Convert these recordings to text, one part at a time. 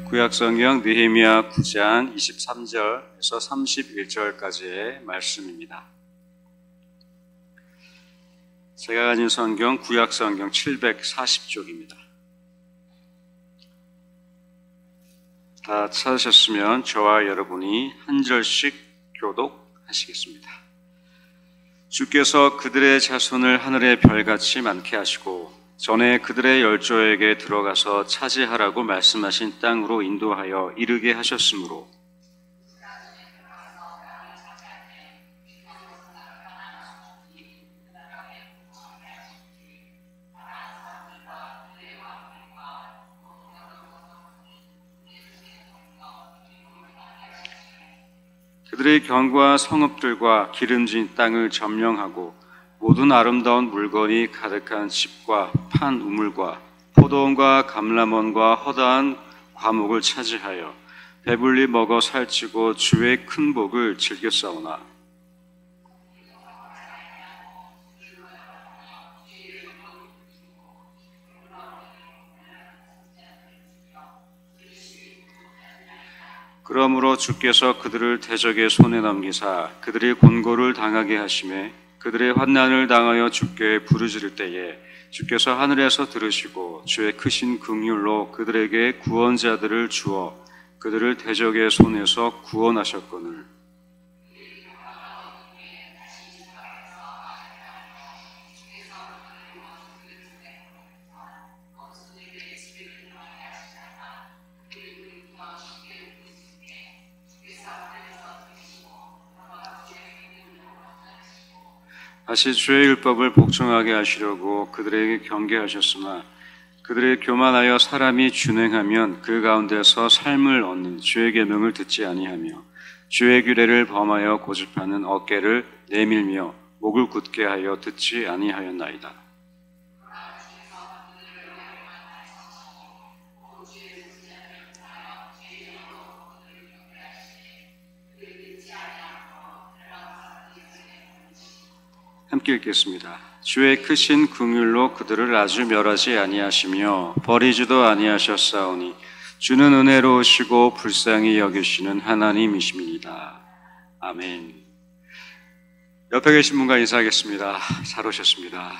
구약성경 느헤미야 9장 23절에서 31절까지의 말씀입니다. 제가 가진 성경 구약성경 740쪽입니다. 다 찾으셨으면 저와 여러분이 한 절씩 교독하시겠습니다. 주께서 그들의 자손을 하늘의 별같이 많게 하시고 전에 그들의 열조에게 들어가서 차지하라고 말씀하신 땅으로 인도하여 이르게 하셨으므로 그들의 견고한 성읍들과 기름진 땅을 점령하고 모든 아름다운 물건이 가득한 집과 판 우물과 포도원과 감람원과 허다한 과목을 차지하여 배불리 먹어 살찌고 주의 큰 복을 즐겼사오나 그러므로 주께서 그들을 대적의 손에 넘기사 그들의 곤고를 당하게 하시매 그들의 환난을 당하여 주께 부르짖을 때에 주께서 하늘에서 들으시고 주의 크신 긍휼로 그들에게 구원자들을 주어 그들을 대적의 손에서 구원하셨거늘 다시 주의 율법을 복종하게 하시려고 그들에게 경계하셨으나 그들의 교만하여 사람이 준행하면 그 가운데서 삶을 얻는 주의 계명을 듣지 아니하며 주의 규례를 범하여 고집하는 어깨를 내밀며 목을 굳게 하여 듣지 아니하였나이다. 함께 읽겠습니다. 주의 크신 긍휼로 그들을 아주 멸하지 아니하시며 버리지도 아니하셨사오니 주는 은혜로우시고 불쌍히 여기시는 하나님이십니다. 아멘. 옆에 계신 분과 인사하겠습니다. 잘 오셨습니다.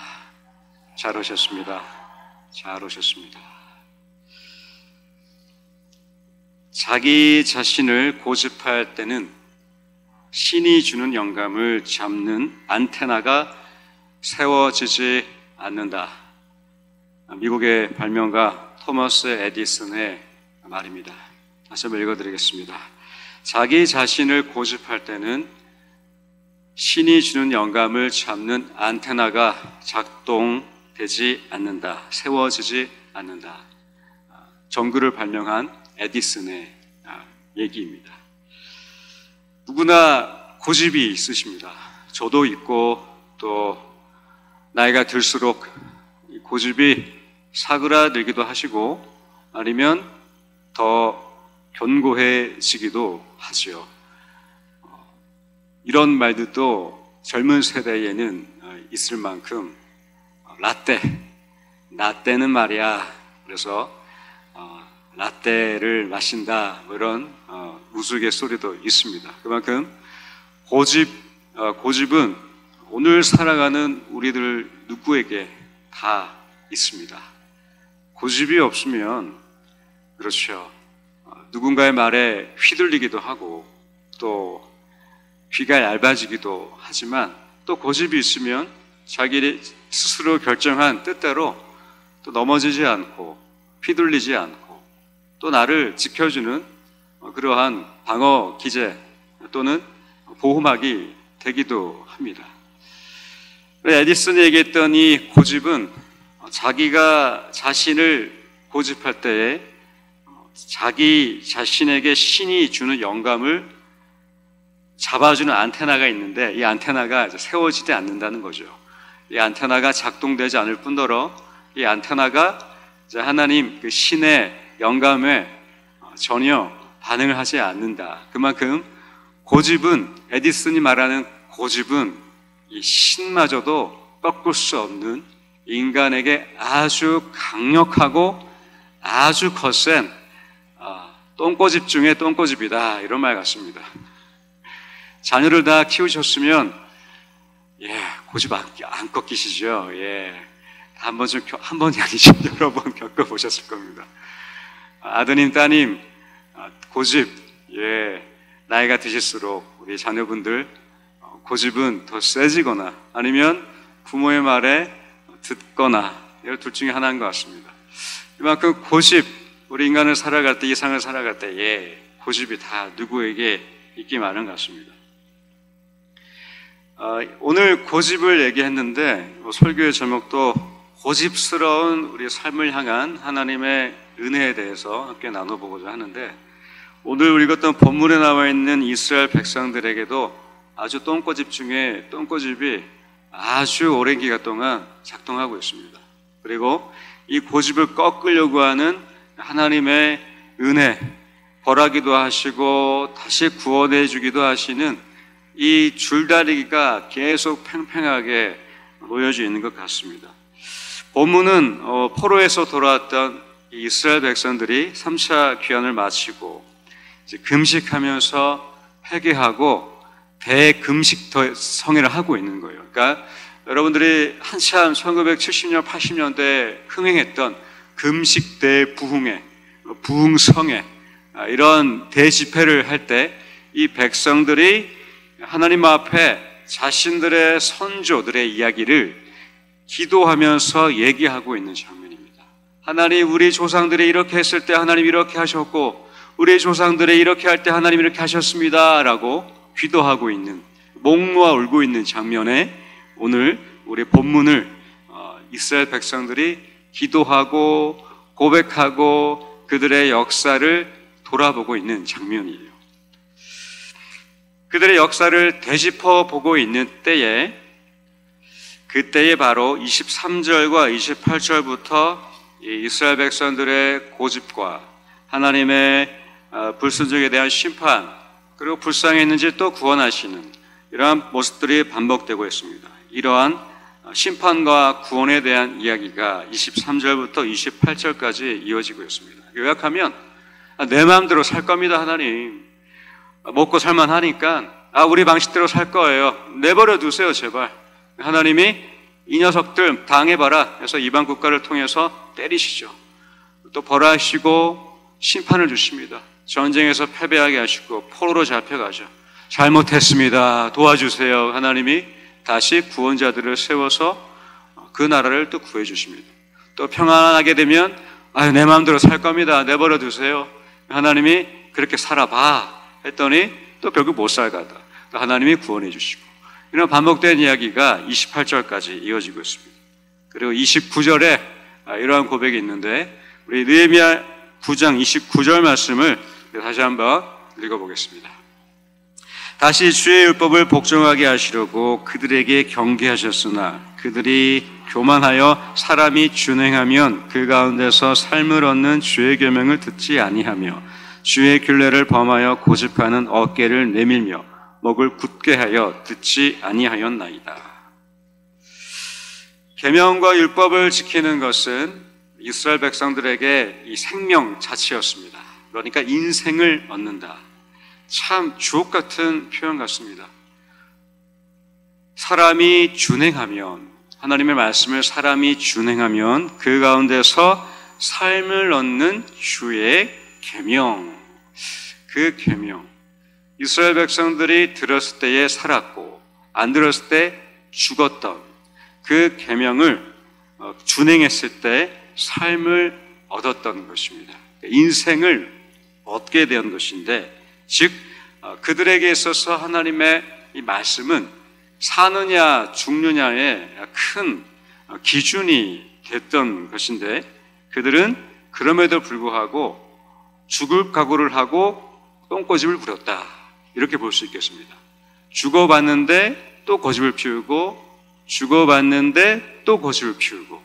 잘 오셨습니다. 잘 오셨습니다. 자기 자신을 고집할 때는 신이 주는 영감을 잡는 안테나가 세워지지 않는다. 미국의 발명가 토머스 에디슨의 말입니다. 다시 한번 읽어드리겠습니다. 자기 자신을 고집할 때는 신이 주는 영감을 잡는 안테나가 작동되지 않는다. 세워지지 않는다. 전구를 발명한 에디슨의 얘기입니다. 누구나 고집이 있으십니다. 저도 있고 또 나이가 들수록 고집이 사그라들기도 하시고 아니면 더 견고해지기도 하지요. 이런 말들도 젊은 세대에는 있을 만큼 라떼는 말이야. 그래서 라떼를 마신다 뭐 이런 우스갯소리도 있습니다. 그만큼 고집은 오늘 살아가는 우리들 누구에게 다 있습니다. 고집이 없으면 그렇죠. 누군가의 말에 휘둘리기도 하고 또 귀가 얇아지기도 하지만 또 고집이 있으면 자기 스스로 결정한 뜻대로 또 넘어지지 않고 휘둘리지 않고 또 나를 지켜주는 그러한 방어 기제 또는 보호막이 되기도 합니다. 에디슨이 얘기했던 이 고집은 자기가 자신을 고집할 때에 자기 자신에게 신이 주는 영감을 잡아주는 안테나가 있는데 이 안테나가 세워지지 않는다는 거죠. 이 안테나가 작동되지 않을 뿐더러 이 안테나가 하나님 그 신의 영감에 전혀 반응을 하지 않는다. 그만큼 고집은 에디슨이 말하는 고집은 이 신마저도 꺾을 수 없는 인간에게 아주 강력하고 아주 거센 똥꼬집 중에 똥꼬집이다, 이런 말 같습니다. 자녀를 다 키우셨으면 고집 안 꺾이시죠? 한 번이 아니죠. 여러 번 겪어보셨을 겁니다. 아드님, 따님, 고집, 나이가 드실수록 우리 자녀분들 고집은 더 세지거나 아니면 부모의 말에 듣거나 둘 중에 하나인 것 같습니다. 이만큼 고집, 우리 인간을 살아갈 때, 이 세상을 살아갈 때 고집이 다 누구에게 있기 마련 같습니다. 오늘 고집을 얘기했는데 설교의 제목도 고집스러운 우리 삶을 향한 하나님의 은혜에 대해서 함께 나눠보고자 하는데, 오늘 우리 읽었던 본문에 나와 있는 이스라엘 백성들에게도 아주 똥꼬집 중에 똥꼬집이 아주 오랜 기간 동안 작동하고 있습니다. 그리고 이 고집을 꺾으려고 하는 하나님의 은혜, 벌하기도 하시고 다시 구원해 주기도 하시는 이 줄다리기가 계속 팽팽하게 놓여져 있는 것 같습니다. 본문은 포로에서 돌아왔던 이스라엘 백성들이 3차 귀환을 마치고 이제 금식하면서 회개하고 대금식 성회를 하고 있는 거예요. 그러니까 여러분들이 한참 1970년, 80년대에 흥행했던 금식 대부흥회, 부흥성회, 이런 대집회를 할 때 이 백성들이 하나님 앞에 자신들의 선조들의 이야기를 기도하면서 얘기하고 있는 장면입니다. 하나님, 우리 조상들이 이렇게 했을 때 하나님 이렇게 하셨고, 우리 조상들이 이렇게 할 때 하나님 이렇게 하셨습니다 라고 기도하고 있는, 목 놓아 울고 있는 장면에 오늘 우리 본문을 이스라엘 백성들이 기도하고 고백하고 그들의 역사를 돌아보고 있는 장면이에요. 그들의 역사를 되짚어 보고 있는 때에, 그때에 바로 23절과 28절부터 이스라엘 백성들의 고집과 하나님의 불순종에 대한 심판, 그리고 불쌍했는지 또 구원하시는 이러한 모습들이 반복되고 있습니다. 이러한 심판과 구원에 대한 이야기가 23절부터 28절까지 이어지고 있습니다. 요약하면 내 마음대로 살 겁니다. 하나님, 먹고 살만하니까 우리 방식대로 살 거예요. 내버려 두세요, 제발. 하나님이 이 녀석들 당해봐라 해서 이방 국가를 통해서 때리시죠. 또 벌하시고 심판을 주십니다. 전쟁에서 패배하게 하시고 포로로 잡혀가죠. 잘못했습니다, 도와주세요. 하나님이 다시 구원자들을 세워서 그 나라를 또 구해 주십니다. 또 평안하게 되면 내 마음대로 살 겁니다, 내버려 두세요. 하나님이 그렇게 살아봐 했더니 또 결국 못 살가다 또 하나님이 구원해 주시고, 이런 반복된 이야기가 28절까지 이어지고 있습니다. 그리고 29절에 이러한 고백이 있는데, 우리 느헤미야 9장 29절 말씀을 다시 한번 읽어보겠습니다. 다시 주의 율법을 복종하게 하시려고 그들에게 경계하셨으나 그들이 교만하여 사람이 준행하면 그 가운데서 삶을 얻는 주의 계명을 듣지 아니하며 주의 규례를 범하여 고집하는 어깨를 내밀며 목을 굳게 하여 듣지 아니하였나이다. 계명과 율법을 지키는 것은 이스라엘 백성들에게 이 생명 자체였습니다. 그러니까 인생을 얻는다. 참 주옥 같은 표현 같습니다. 사람이 준행하면, 하나님의 말씀을 사람이 준행하면 그 가운데서 삶을 얻는 주의 계명, 그 계명, 이스라엘 백성들이 들었을 때에 살았고 안 들었을 때 죽었던 그 계명을 준행했을 때 삶을 얻었던 것입니다. 인생을 얻게 된 것인데, 즉 그들에게 있어서 하나님의 이 말씀은 사느냐 죽느냐의 큰 기준이 됐던 것인데, 그들은 그럼에도 불구하고 죽을 각오를 하고 똥꼬집을 부렸다, 이렇게 볼 수 있겠습니다. 죽어봤는데 또 고집을 피우고, 죽어봤는데 또 고집을 피우고,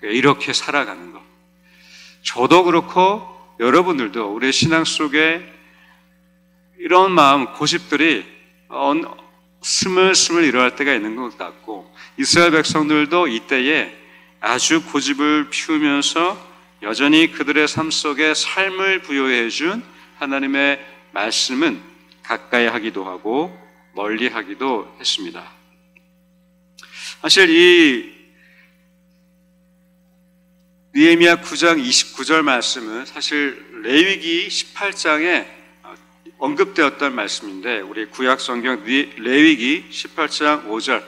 이렇게 살아가는 것. 저도 그렇고 여러분들도 우리의 신앙 속에 이런 마음, 고집들이 스물스물 일어날 때가 있는 것 같고, 이스라엘 백성들도 이때에 아주 고집을 피우면서 여전히 그들의 삶 속에 삶을 부여해 준 하나님의 말씀은 가까이 하기도 하고 멀리 하기도 했습니다. 사실 이 느헤미야 9장 29절 말씀은 사실 레위기 18장에 언급되었던 말씀인데, 우리 구약 성경 레위기 18장 5절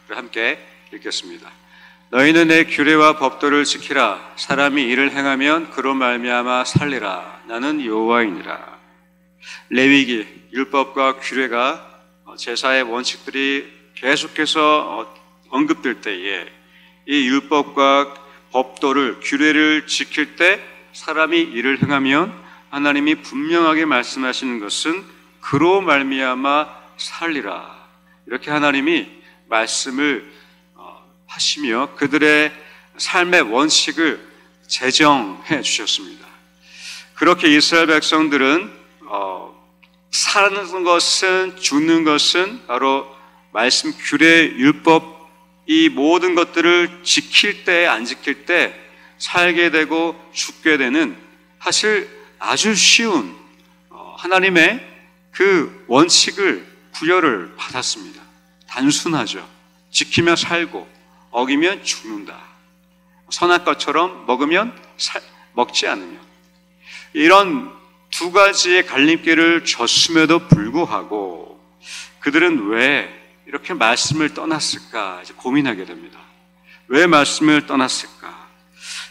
함께 읽겠습니다. 너희는 내 규례와 법도를 지키라. 사람이 이를 행하면 그로 말미암아 살리라. 나는 여호와이니라. 레위기 율법과 규례가 제사의 원칙들이 계속해서 언급될 때에 이 율법과 법도를, 규례를 지킬 때 사람이 이를 행하면 하나님이 분명하게 말씀하시는 것은 그로 말미암아 살리라. 이렇게 하나님이 말씀을 하시며 그들의 삶의 원칙을 제정해 주셨습니다. 그렇게 이스라엘 백성들은 사는 것은, 죽는 것은 바로 말씀, 규례, 율법, 이 모든 것들을 지킬 때, 안 지킬 때 살게 되고 죽게 되는 사실 아주 쉬운 하나님의 그 원칙을 부여를 받았습니다. 단순하죠. 지키면 살고 어기면 죽는다. 선할 것처럼 먹으면 먹지 않으면. 이런 두 가지의 갈림길을 줬음에도 불구하고 그들은 왜 이렇게 말씀을 떠났을까 이제 고민하게 됩니다. 왜 말씀을 떠났을까?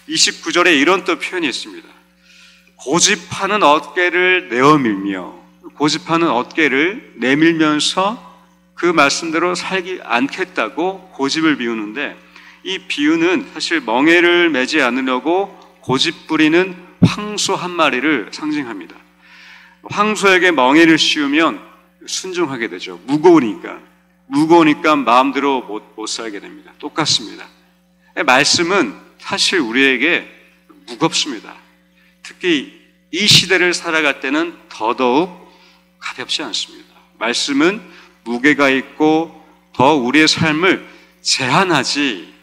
29절에 이런 또 표현이 있습니다. 고집하는 어깨를 내어밀며, 고집하는 어깨를 내밀면서 그 말씀대로 살지 않겠다고 고집을 비우는데, 이 비유는 사실 멍에를 매지 않으려고 고집 부리는 황소 한 마리를 상징합니다. 황소에게 멍에를 씌우면 순종하게 되죠. 무거우니까 마음대로 못 살게 됩니다. 똑같습니다. 말씀은 사실 우리에게 무겁습니다. 특히 이 시대를 살아갈 때는 더더욱 가볍지 않습니다. 말씀은 무게가 있고 더 우리의 삶을 제한하지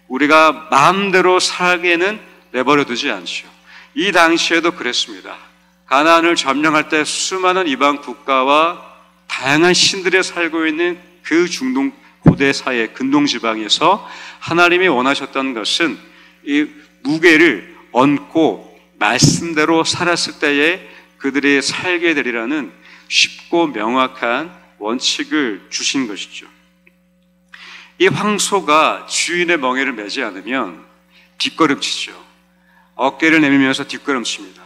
우리가 마음대로 살게는 내버려 두지 않죠. 이 당시에도 그랬습니다. 가나안을 점령할 때 수많은 이방 국가와 다양한 신들에 살고 있는 그 중동 고대 사회 근동 지방에서 하나님이 원하셨던 것은 이 무게를 얹고 말씀대로 살았을 때에 그들이 살게 되리라는 쉽고 명확한 원칙을 주신 것이죠. 이 황소가 주인의 멍에를 매지 않으면 뒷걸음치죠. 어깨를 내밀면서 뒷걸음칩니다.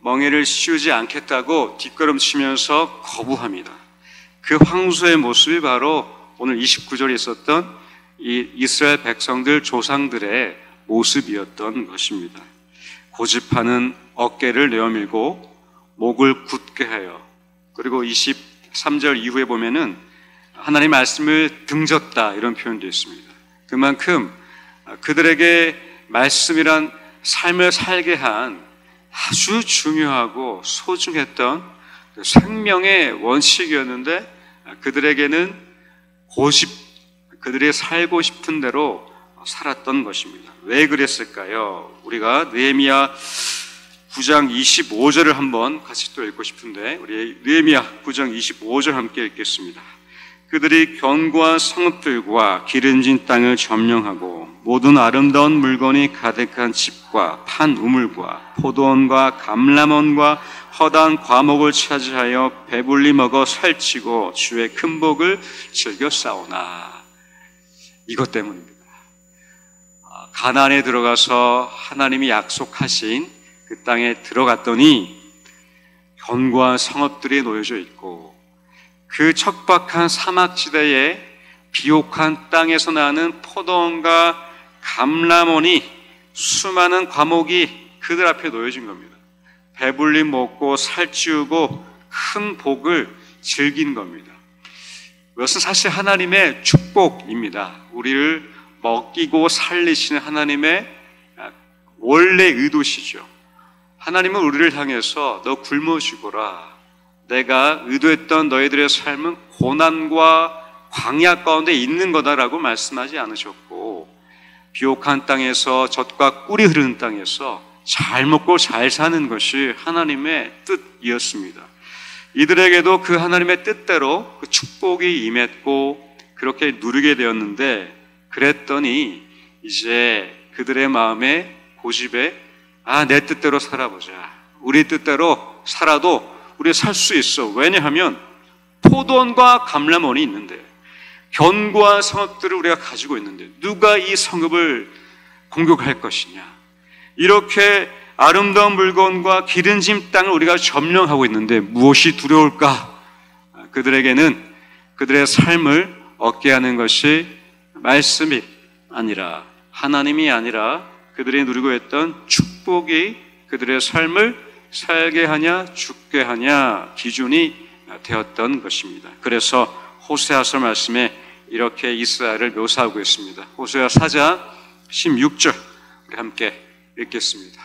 멍에를 씌우지 않겠다고 뒷걸음치면서 거부합니다. 그 황소의 모습이 바로 오늘 29절에 있었던 이 이스라엘 백성들 조상들의 모습이었던 것입니다. 고집하는 어깨를 내어밀고 목을 굳게 하여, 그리고 23절 이후에 보면은 하나님 말씀을 등졌다 이런 표현도 있습니다. 그만큼 그들에게 말씀이란 삶을 살게 한 아주 중요하고 소중했던 생명의 원칙이었는데 그들에게는 그들이 살고 싶은 대로 살았던 것입니다. 왜 그랬을까요? 우리가 느헤미야 9장 25절을 한번 같이 또 읽고 싶은데, 우리 느헤미야 9장 25절 함께 읽겠습니다. 그들이 견고한 성읍들과 기름진 땅을 점령하고 모든 아름다운 물건이 가득한 집과 판 우물과 포도원과 감람원과 허다한 과목을 차지하여 배불리 먹어 살찌고 주의 큰 복을 즐겨 싸우나. 이것 때문입니다. 가나안에 들어가서 하나님이 약속하신 그 땅에 들어갔더니 견고한 성읍들이 놓여져 있고 그 척박한 사막지대에 비옥한 땅에서 나는 포도원과 감람원이 수많은 과목이 그들 앞에 놓여진 겁니다. 배불리 먹고 살찌우고 큰 복을 즐긴 겁니다. 이것은 사실 하나님의 축복입니다. 우리를 먹이고 살리시는 하나님의 원래 의도시죠. 하나님은 우리를 향해서 너 굶어 죽어라. 내가 의도했던 너희들의 삶은 고난과 광야 가운데 있는 거다라고 말씀하지 않으셨고, 비옥한 땅에서 젖과 꿀이 흐르는 땅에서 잘 먹고 잘 사는 것이 하나님의 뜻이었습니다. 이들에게도 그 하나님의 뜻대로 그 축복이 임했고 그렇게 누리게 되었는데, 그랬더니 이제 그들의 마음에 고집에 내 뜻대로 살아보자. 우리 뜻대로 살아도 우리 살 수 있어. 왜냐하면 포도원과 감람원이 있는데, 견고한 성읍들을 우리가 가지고 있는데 누가 이 성읍을 공격할 것이냐. 이렇게 아름다운 물건과 기름진 땅을 우리가 점령하고 있는데 무엇이 두려울까? 그들에게는 그들의 삶을 얻게 하는 것이 말씀이 아니라, 하나님이 아니라 그들이 누리고 있던 축복이 그들의 삶을 살게 하냐 죽게 하냐 기준이 되었던 것입니다. 그래서 호세아서 말씀에 이렇게 이스라엘을 묘사하고 있습니다. 호세아 4장 16절 우리 함께 읽겠습니다.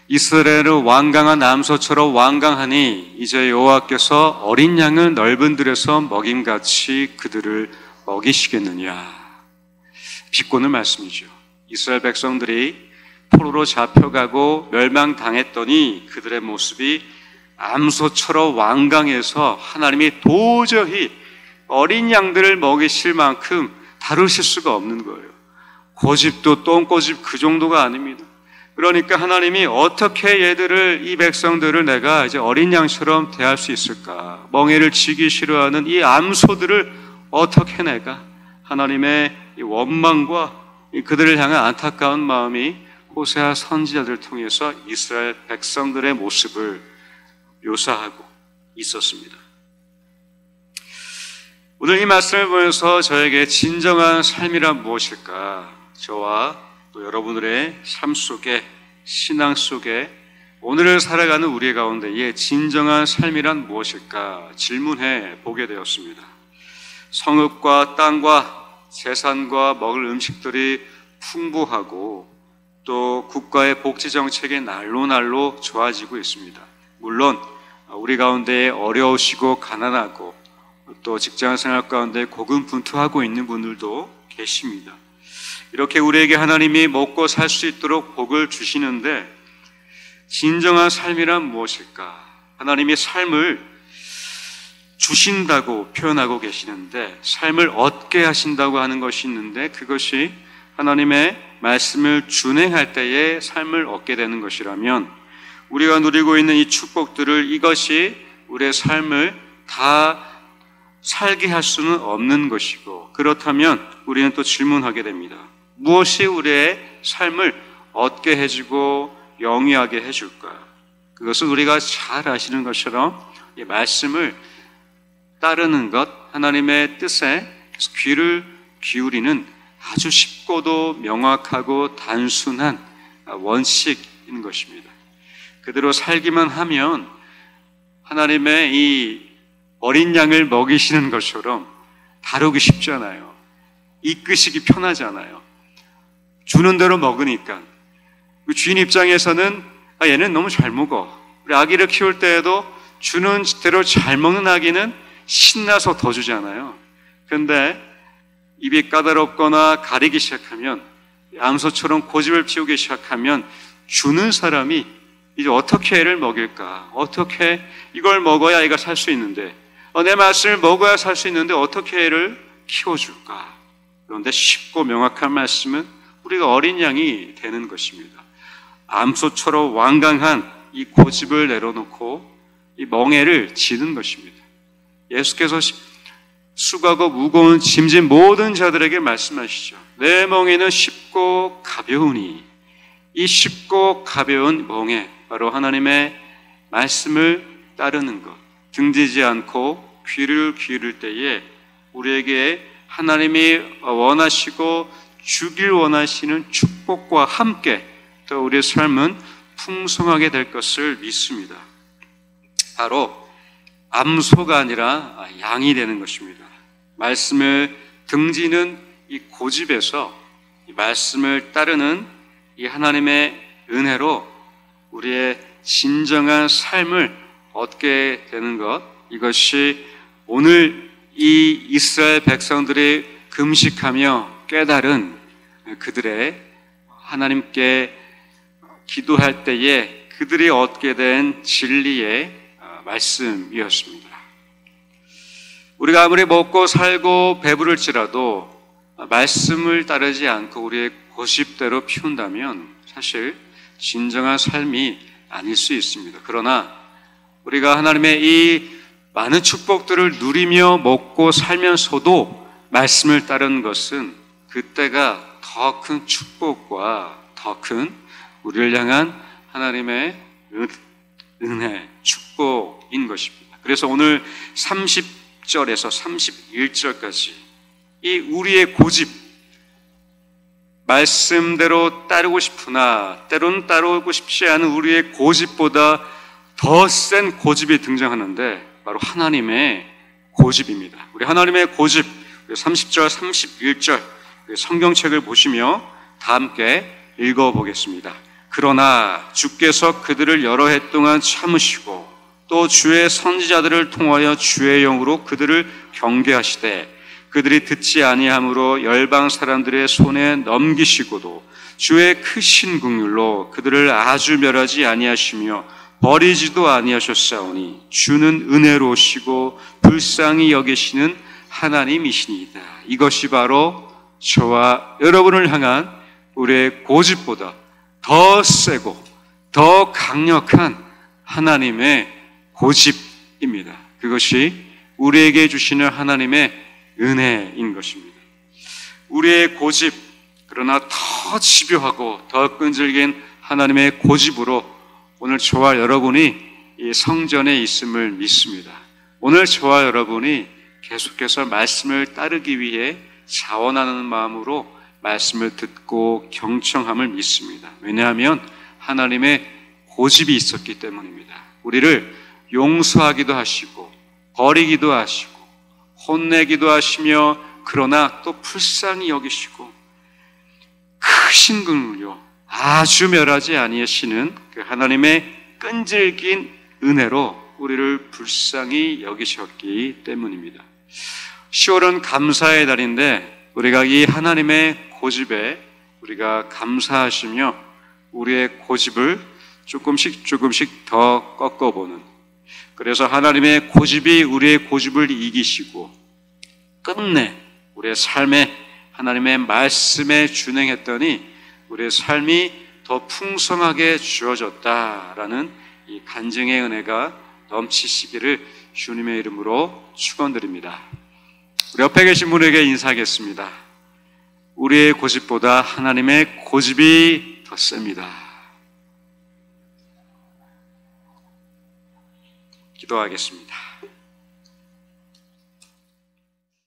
이스라엘은 완강한 암소처럼 완강하니 이제 여호와께서 어린 양을 넓은 들에서 먹임같이 그들을 먹이시겠느냐. 비꼬는 말씀이죠. 이스라엘 백성들이 포로로 잡혀가고 멸망당했더니 그들의 모습이 암소처럼 완강해서 하나님이 도저히 어린 양들을 먹이실 만큼 다루실 수가 없는 거예요. 고집도 똥고집 그 정도가 아닙니다. 그러니까 하나님이 어떻게 얘들을, 이 백성들을 내가 이제 어린 양처럼 대할 수 있을까? 멍에를 지기 싫어하는 이 암소들을 어떻게 내가, 하나님의 이 원망과 그들을 향한 안타까운 마음이 호세아 선지자들을 통해서 이스라엘 백성들의 모습을 묘사하고 있었습니다. 오늘 이 말씀을 보면서 저에게 진정한 삶이란 무엇일까? 저와 또 여러분들의 삶 속에, 신앙 속에 오늘을 살아가는 우리 가운데의 진정한 삶이란 무엇일까? 질문해 보게 되었습니다. 성읍과 땅과 재산과 먹을 음식들이 풍부하고 또 국가의 복지 정책이 날로 좋아지고 있습니다. 물론 우리 가운데 어려우시고 가난하고 또 직장생활 가운데 고군분투하고 있는 분들도 계십니다. 이렇게 우리에게 하나님이 먹고 살 수 있도록 복을 주시는데, 진정한 삶이란 무엇일까? 하나님이 삶을 주신다고 표현하고 계시는데, 삶을 얻게 하신다고 하는 것이 있는데, 그것이 하나님의 말씀을 준행할 때에 삶을 얻게 되는 것이라면, 우리가 누리고 있는 이 축복들을, 이것이 우리의 삶을 다 살게 할 수는 없는 것이고, 그렇다면 우리는 또 질문하게 됩니다. 무엇이 우리의 삶을 얻게 해주고 영위하게 해줄까? 그것은 우리가 잘 아시는 것처럼 이 말씀을 따르는 것, 하나님의 뜻에 귀를 기울이는 아주 쉽고도 명확하고 단순한 원칙인 것입니다. 그대로 살기만 하면 하나님의 이 어린 양을 먹이시는 것처럼 다루기 쉽잖아요. 이끄시기 편하잖아요. 주는 대로 먹으니까. 주인 입장에서는 얘는 너무 잘 먹어. 우리 아기를 키울 때에도 주는 대로 잘 먹는 아기는 신나서 더 주잖아요. 그런데 입이 까다롭거나 가리기 시작하면, 암소처럼 고집을 피우기 시작하면 주는 사람이 이제 어떻게 애를 먹일까? 어떻게 이걸 먹어야 애가 살 수 있는데, 내 말씀을 먹어야 살 수 있는데 어떻게 애를 키워줄까? 그런데 쉽고 명확한 말씀은 우리가 어린 양이 되는 것입니다. 암소처럼 완강한 이 고집을 내려놓고 이 멍에를 지는 것입니다. 예수께서 수고하고 무거운 짐진 모든 자들에게 말씀하시죠. 내 멍에는 쉽고 가벼우니, 이 쉽고 가벼운 멍에, 바로 하나님의 말씀을 따르는 것, 등지지 않고 귀를 기울일 때에 우리에게 하나님이 원하시고 주길 원하시는 축복과 함께 또 우리의 삶은 풍성하게 될 것을 믿습니다. 바로 암소가 아니라 양이 되는 것입니다. 말씀을 등지는 이 고집에서 이 말씀을 따르는 이 하나님의 은혜로 우리의 진정한 삶을 얻게 되는 것, 이것이 오늘 이 이스라엘 백성들이 금식하며 깨달은 그들의 하나님께 기도할 때에 그들이 얻게 된 진리의 말씀이었습니다. 우리가 아무리 먹고 살고 배부를지라도 말씀을 따르지 않고 우리의 고집대로 피운다면 사실 진정한 삶이 아닐 수 있습니다. 그러나 우리가 하나님의 이 많은 축복들을 누리며 먹고 살면서도 말씀을 따르는 것은 그때가 더 큰 축복과 더 큰 우리를 향한 하나님의 은혜, 축복인 것입니다. 그래서 오늘 30절에서 31절까지 이 우리의 고집, 말씀대로 따르고 싶으나 때로는 따르고 싶지 않은 우리의 고집보다 더 센 고집이 등장하는데 바로 하나님의 고집입니다. 우리 하나님의 고집, 30절, 31절 성경책을 보시며 다 함께 읽어보겠습니다. 그러나 주께서 그들을 여러 해 동안 참으시고 또 주의 선지자들을 통하여 주의 영으로 그들을 경계하시되 그들이 듣지 아니함으로 열방 사람들의 손에 넘기시고도 주의 크신 긍휼로 그들을 아주 멸하지 아니하시며 버리지도 아니하셨사오니 주는 은혜로우시고 불쌍히 여기시는 하나님이시니이다. 이것이 바로 저와 여러분을 향한 우리의 고집보다 더 세고 더 강력한 하나님의 고집입니다. 그것이 우리에게 주시는 하나님의 은혜인 것입니다. 우리의 고집, 그러나 더 집요하고 더 끈질긴 하나님의 고집으로 오늘 저와 여러분이 이 성전에 있음을 믿습니다. 오늘 저와 여러분이 계속해서 말씀을 따르기 위해 자원하는 마음으로 말씀을 듣고 경청함을 믿습니다. 왜냐하면 하나님의 고집이 있었기 때문입니다. 우리를 용서하기도 하시고 버리기도 하시고 혼내기도 하시며 그러나 또 불쌍히 여기시고 크신 긍휼로 아주 멸하지 아니하시는 그 하나님의 끈질긴 은혜로 우리를 불쌍히 여기셨기 때문입니다. 10월은 감사의 달인데 우리가 이 하나님의 고집에 우리가 감사하시며 우리의 고집을 조금씩 더 꺾어보는, 그래서 하나님의 고집이 우리의 고집을 이기시고 끝내 우리의 삶에 하나님의 말씀에 준행했더니 우리의 삶이 더 풍성하게 주어졌다라는 이 간증의 은혜가 넘치시기를 주님의 이름으로 축원드립니다. 우리 옆에 계신 분에게 인사하겠습니다. 우리의 고집보다 하나님의 고집이 더 셉니다. 기도하겠습니다.